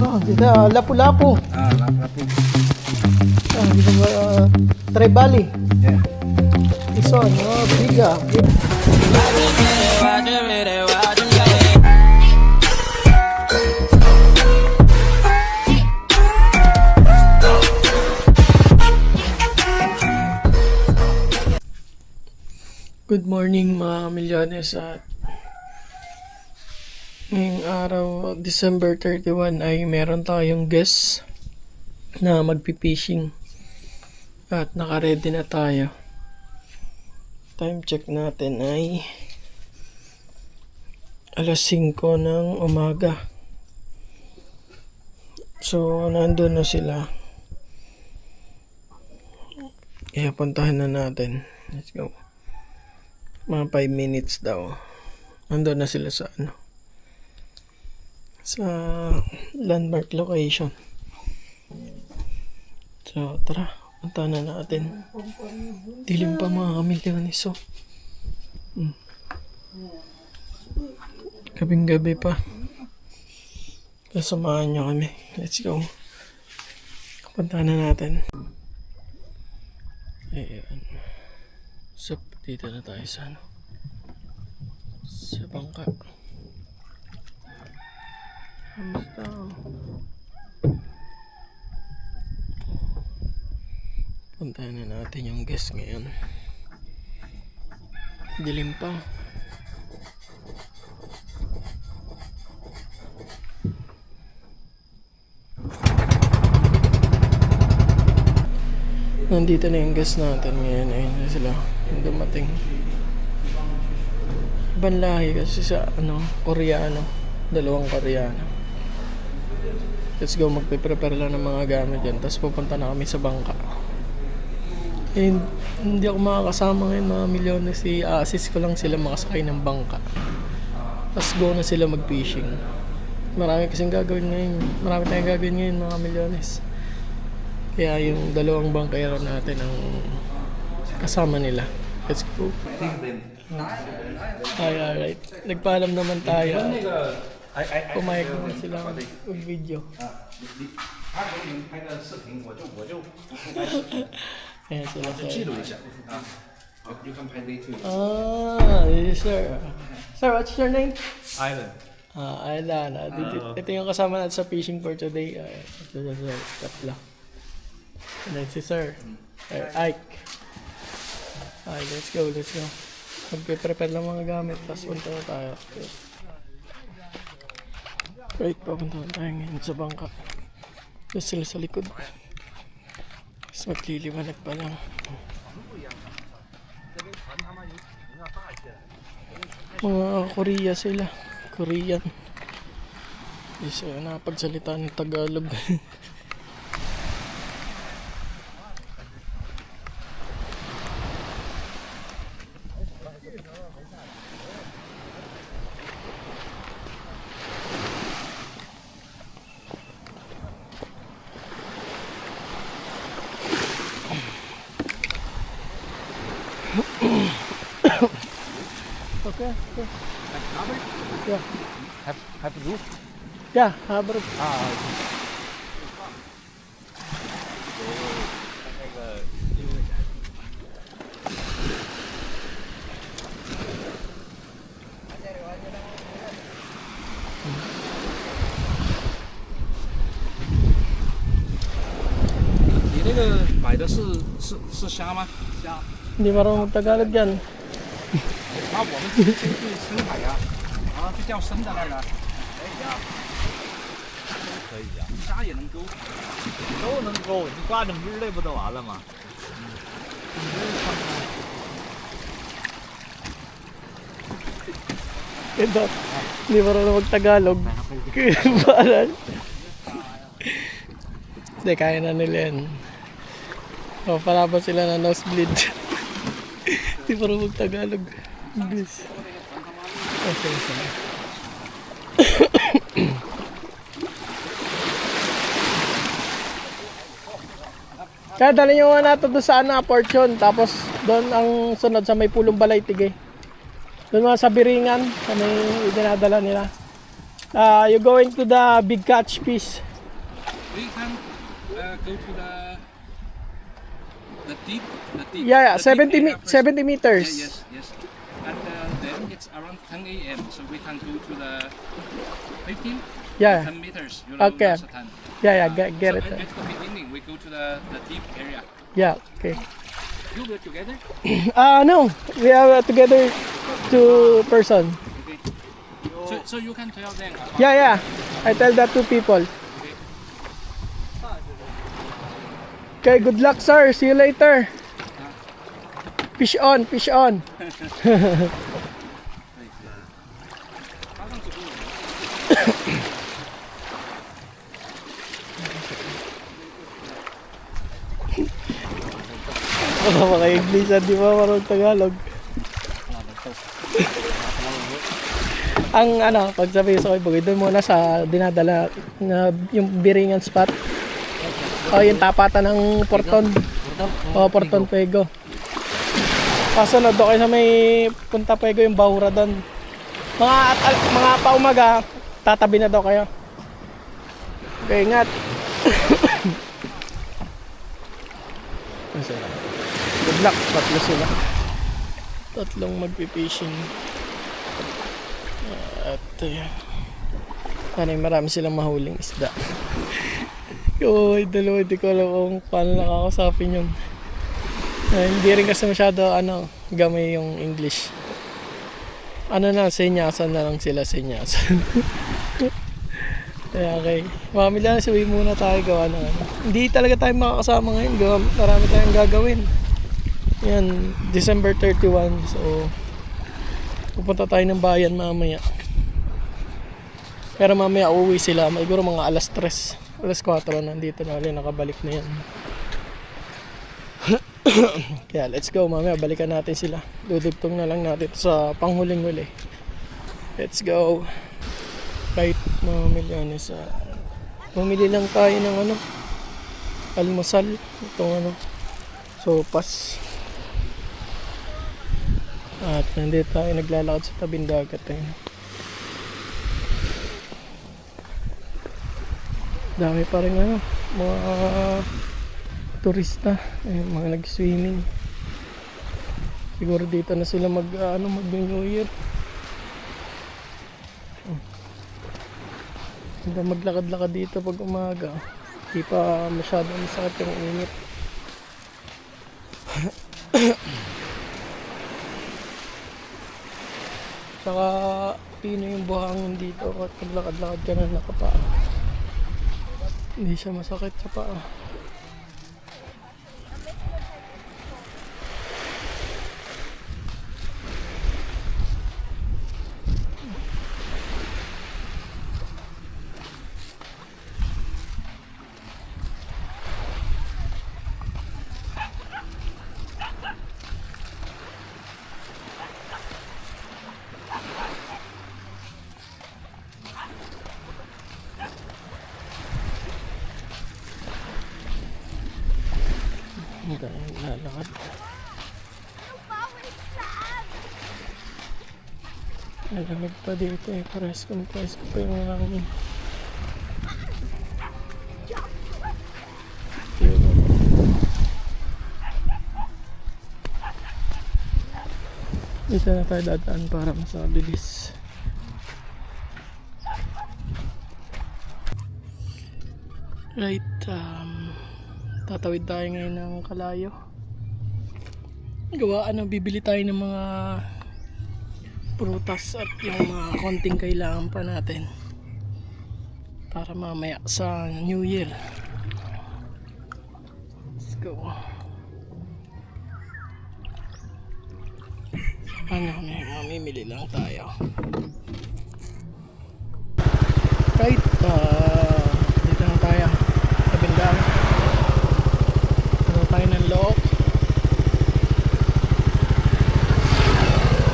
Oh, dito, lapu-lapu. Lapu-lapu. Dito ba, Trebali. Yeah. Ison, biga. Good morning mga milyones at ngayong araw, December 31 ay meron tayong guest na magpipishing at naka-ready na tayo. Time check natin ay alas 5 ng umaga. So, nandun na sila. Kaya puntahan na natin. Let's go. Mga 5 minutes daw. Nandun na sila sa sa landmark location. So, tara. Puntahan na natin. Dilim pa mga kamilyones. So, gabing-gabi pa. Kasamahan nyo kami. Let's go. Puntahan na natin. Ayan. So, dito na tayo sa sa bangka. Kamusta? Puntahan na natin yung guest ngayon. Dilim pa. Nandito na yung guest natin ngayon. Ayun na sila. Yung dumating. Ibang lahi kasi sa Koreano. 2 Koreano. Let's go. Magpe-prepare lang ng mga gamit yan. Tapos pupunta na kami sa bangka. Eh, hindi ako makakasama ngayon mga milyones. I-assist ko lang sila makasakay ng bangka. Tapos go na sila mag-fishing. Marami kasing gagawin ngayon. Marami tayong gagawin ngayon mga milyones. Kaya yung 2 bangkero natin ang kasama nila. Let's go. Alright. Nagpaalam naman tayo. Pumayag naman sila mag-video. Ayan sila sir. Yes sir. Sir, what's your name? Island. Aylan. Ito yung kasama natin sa fishing for today. Ito sir. Tapla. And then si Sir Ike. Alright, let's go. Magpe-prepare lang mga gamit. Tapos punta na tayo. Right, papunta na tayo ngayon sa bangka. Tapos sila sa likod. Tapos magliliwanag pa lang. Mga Korea sila. Korean. Hindi sila nakapagsalita ng Tagalog. Okay. Yeah. Have a roof? Yeah, Haber.你那个买的是虾吗？虾。 Hindi marunong Tagalog yan. 那我们直接去深海呀，去钓生的那个。可以呀，虾也能勾，都能勾，你挂整只类不就完了吗？Ito, hindi marunong mag-Tagalog. Kaya balan. Hindi, kaya na nila yan. Palaban sila na nosebleed. Hindi marunong mag-Tagalog. English. Okay, sorry. Kaya dali nyo nga nato doon sa fortune. Tapos doon ang sunod sa may pulong balay tigay. Doon mga sa Biringan, sa may dinadala nila. You going to the big catch fish. We can go to the deep. Yeah, the deep 70, area first. 70 meters. Yeah, yes. And then it's around 10 a.m. So we can go to the 15, Yeah. 10 meters. You know, Okay. that's the time. Yeah, get so it. At the beginning, we go to the deep area. Yeah, okay. You go together? No, we are together 2 person. Okay. So you can tell them. Yeah. I tell that to people. Okay, good luck, sir. See you later. Fish on, fish on. Mga English, di ba marunong Tagalog? Ang pag sabi sa Koy, doon muna sa dinadala na yung Biringan spot. Yung tapatan ng Porton. Porton Pego. Kasunod doon kayo sa may Punta Pego, yung Bahura doon. Mga paumaga, tatabi na daw kayo. Okay, ingat. Good luck, tatlo sila. Tatlong magpipishing. At marami silang mahuling isda. Dalawa, hindi ko alam kung paano nakakasapin yun. Hindi rin kasi masyado gamay yung English. Senyasan na lang sila, senyasan. Kaya okay. Mamila na siya, muna tayo gawa ng Hindi talaga tayo makakasama ngayon. Marami tayong gagawin. Yan, December 31. So, pupunta tayo ng bayan mamaya. Pero mamaya uuwi sila. Siguro mga alas 3, alas 4 nandito na ulit. Nakabalik na yan. Kaya let's go. Mamaya balikan natin sila. Dudugtong na lang natin sa panghuling-huli. Let's go. Kahit mga milyones. Bumili lang tayo ng almusal. Itong sopas. At nandito tayo naglalakad sa tabing dagat. Dami pa rin mga turista, mga nag-swimming. Siguro dito na sila mag-New Year. Hindi maglakad-lakad dito pag umaga. Hindi pa masyado masakit yung init. Saka pino yung buhangin dito at maglakad-lakad ka na nakapaa. Hindi siya masakit sa paa. Lalakad. Nalamig pa dito pares ko pa yung hangin. Dito na tayo dadaan para mas mabilis. Right, tatawid tayo ngayon ng Kalayo. Bibili tayo ng mga prutas at yung mga konting kailangan pa natin para mamaya sa New Year. Let's go. Mamimili lang tayo. Right, dito na tayo sa bindang. Tayo ng look.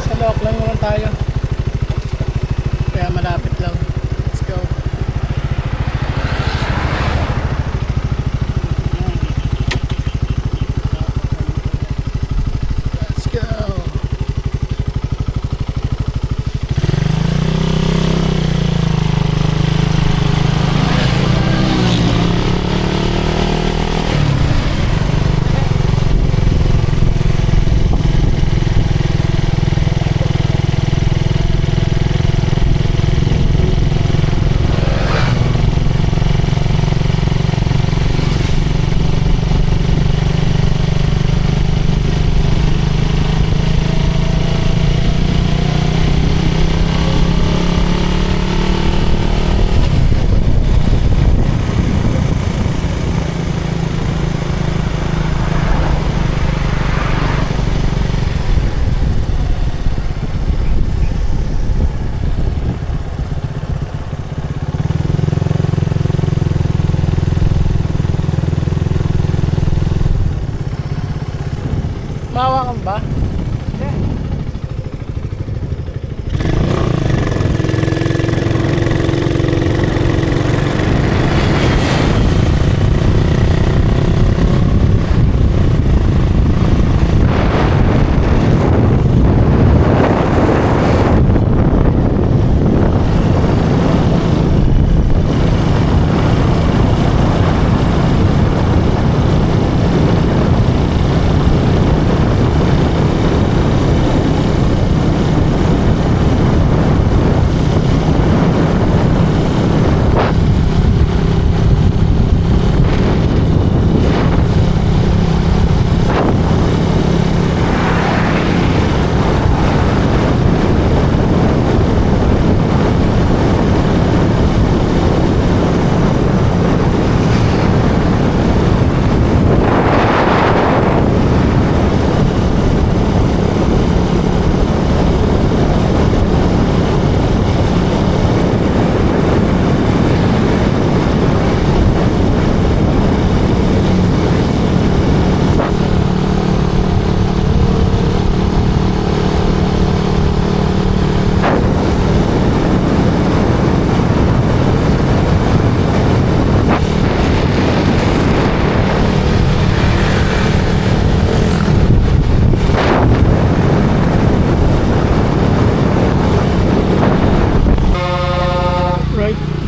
Sa look lang naman tayo. Kaya malapit lang. Let's go. Let's go.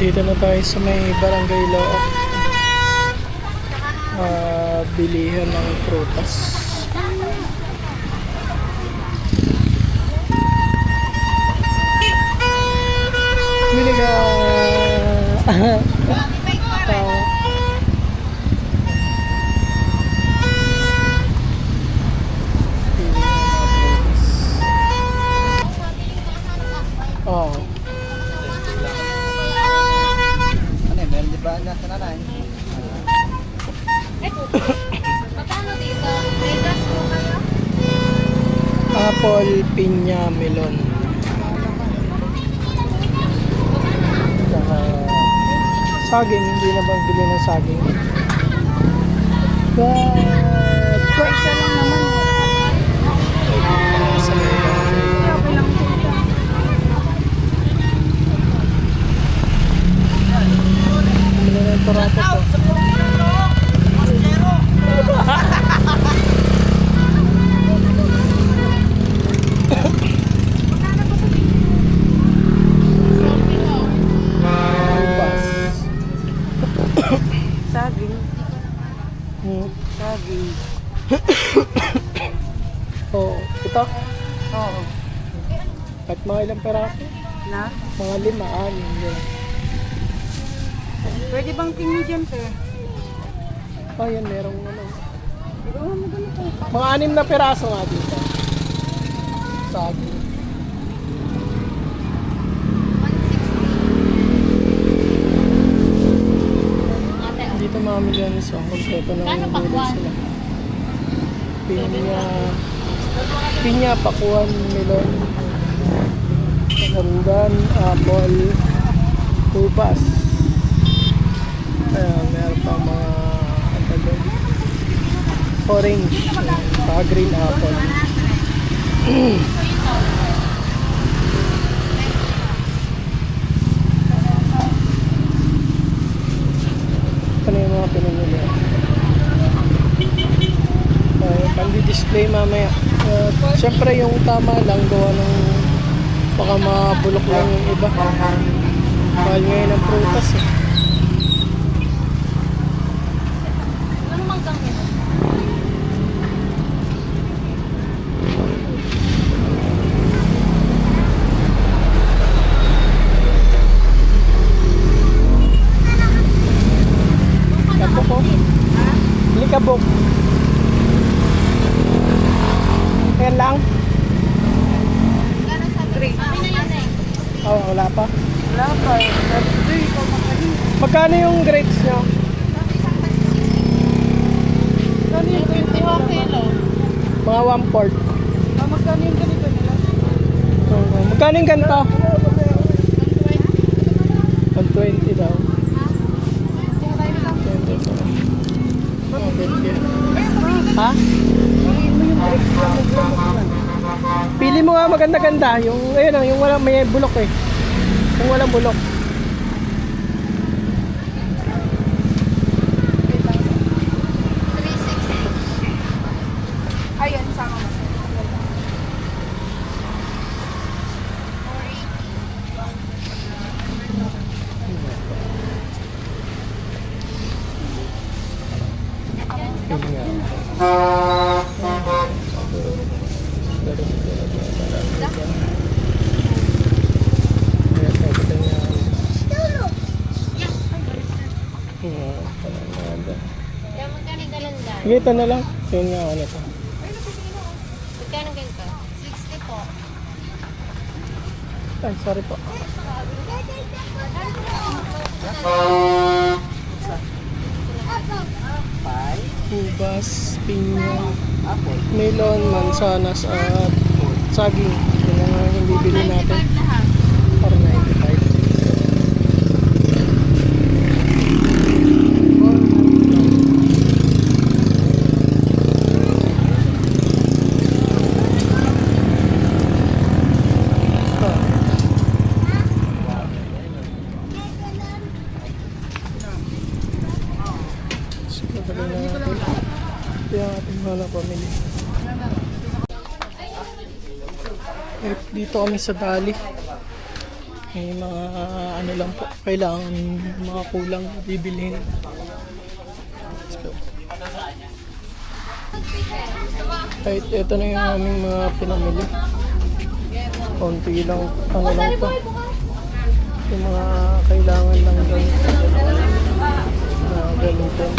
Dito na tayo sa may Barangay Look. Bilihan ng prutas. Bili ka. Tao. Oh. Ano eh, meron di ba nasa nanay? Magkano dito? May gas po kayo? Apple, pinya, melon. Saka saging, hindi na bang bili ng saging? But, Isa lang naman. sa may Okay lang po ito. bili ng torato to. Bus. Saging. Saging. Oo, ito. Oo. At mga ilang peraso? Na? Mga 5, 6. Yun. Pwede bang tingin dyan, sir? Oh, yan, merong ano. Oo, magano po. Mga 6 na peraso nga dito. Saging. Dito mga milyones oh. Magkito ng gulay sila. Pinya, pakuan, melon, karandan, apple, ubas. Meron pa mga orange, green apple. Ano yung mga pinamili? Pandi-display mamaya. Siyempre yung tama lang gawa ng baka mabulok lang yung iba. Mahal ngayon ang prutas eh. Ano manggang ito? Kabok oh. Bili kabok. Ayan lang. Magkano sa grade? Ano na yan eh? Oh, wala pa. Wala pa. Sabi ko, magkano? Magkano yung grades nyo? Kasi isang taxi 60. Magkano yung 21 kilo? Mga 1/4. Magkano yung ganito nila? Magkano yung ganito? 120 daw. 20 po. Oh, 20. Ha? Pili mo nga maganda-ganda. Yung, ayun, yung walang may bulok eh. Yung walang bulok. Ayun, sama mo. Kaya magkano yung dalandan? Sige, ito na lang. Yun nga, ano to. Magkano ganito? 60 po. Ay, sorry po. Ubas, pinya, melon, mansanas, at saging. Yun ang yung bibili natin. Or 95. Ito yung ating hanap pamili. Dito kami sa Dali. May mga ano lang po, kailangan mga kulang bibilhin. Let's go. Kahit ito na yung aming mga pinamili. Konti lang, ano lang to. Yung mga kailangan lang ganito. Na gamitin.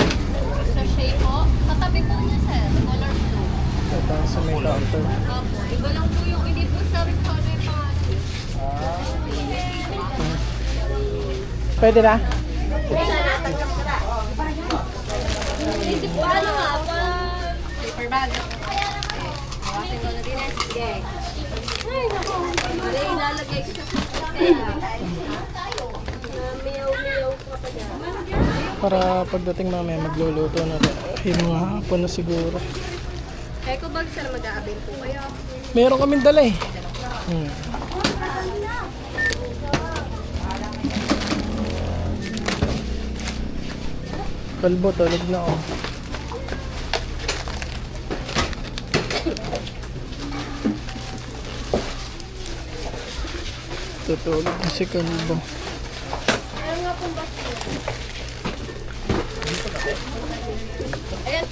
Sachet po. Katabi po niya, sir. Color blue. Ito sa may counter. Opo. Iba lang po yung hindi po sabi ko ano yung pangalan. Pwede na? Isip ko ano nga pa. Paper bag. Hawasin ko na din eh. Sige. Ay, naku. Hindi, ilalagay ko sa Miyaw-miyaw ka pa dyan. Para pagdating mamaya magluluto na rin. Yung mga hapon na siguro. Kaya ko bag sir, mag-aabin po kayo. Meron kaming dala eh. Kalbo, tulog na oh. Tutulog na si Kalbo. Ayan.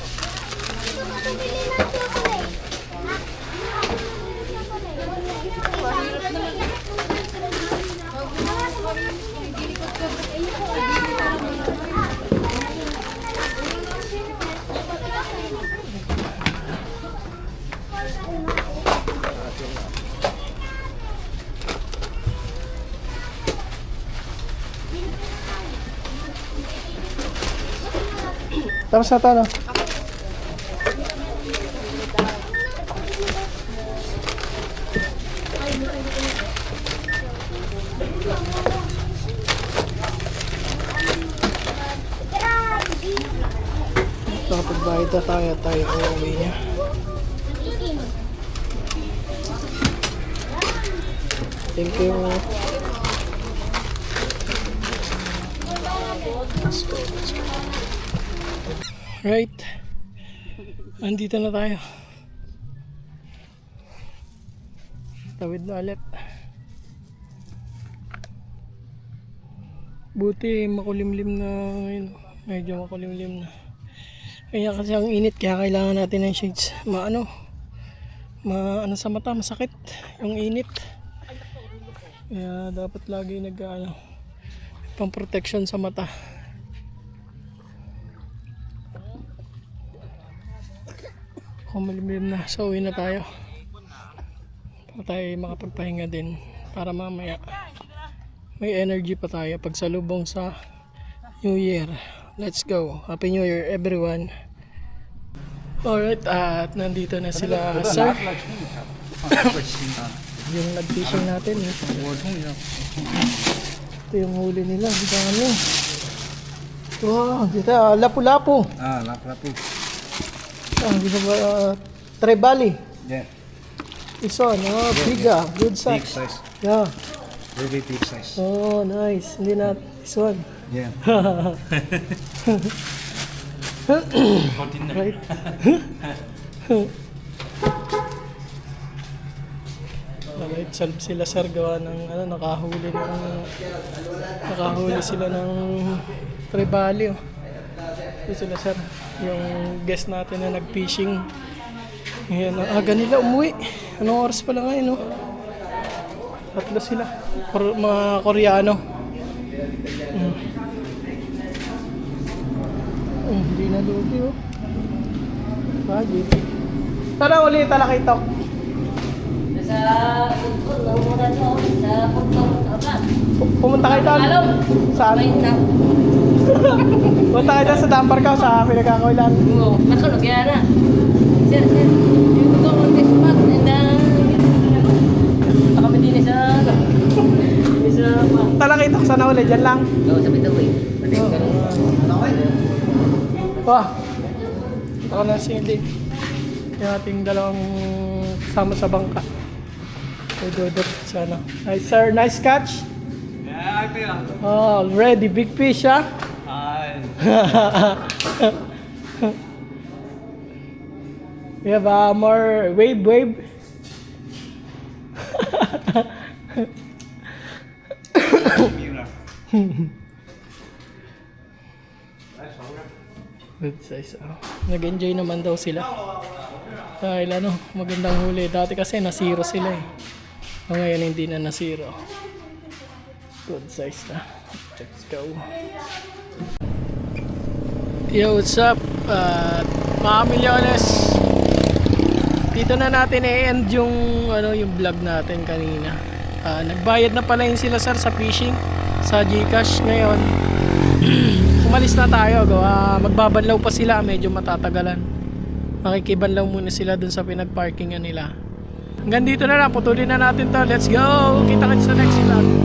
Tapos na ito, no? Kapag bayad na tayo uuwi niya. Thank you. Let's go. Right. Andito na tayo. Tawid na ulit. Buti makulimlim na ngayon. Medyo makulimlim na. Kaya kasi ang init, kaya kailangan natin ng shades. Maano sa mata, masakit yung init. Kaya dapat lagi pang protection sa mata. Kung malimlim na, so uwi na tayo. Para tayo makapagpahinga din. Para mamaya may energy pa tayo pagsalubong sa New Year. Let's go. Happy New Year everyone. Alright, at nandito na sila sir. Yung nag-fishing natin eh. Ito yung huli nila. Dami. Wow, dito lapu-lapu. Lapu-lapu. Dito ba Trebali. Yeah. This one, big good size. Big size. Yeah. Very big size. Oh, nice. Hindi na this one. Yeah. Right. Alright, salve sila sir, gawa ng nakahuli sila ng Trebali. Oh. Ito sila sir, yung guest natin na nag-fishing. Ayan, ang aga nila umuwi. Anong oras pa lang ngayon, no? Tatlo sila. Mga Koreano. Hindi na lugi, oh. Bagay. Tara ulit, talakitok. Pumunta kayo doon? Saan? Pumunta kayo doon sa dampar ka sa pinagkakawilan. Talakitok, sana ulit? Diyan lang? Wah! Ako na sili. Yung ating dalawang kasama sa bangka. Dudot sana. Nice sir, nice catch. Yeah, I think. Oh, already big fish, ah. We have more wave. mirror. Good size. Nag-enjoy naman daw sila. Dahil magandang huli. Dati kasi nasiro sila eh. Ngayon hindi na nasiro. Good size na. Let's go. Yo, what's up? Mga milyones. Dito na natin i-end yung yung vlog natin kanina. Nagbayad na pala yun sila sir sa fishing sa GCash ngayon. Umalis na tayo. Magbabanlaw pa sila, medyo matatagalan. Makikibanlaw muna sila dun sa pinagparkingan nila. Hanggang dito na lang, putulin na natin to. Let's go! Kita kita sa next vlog.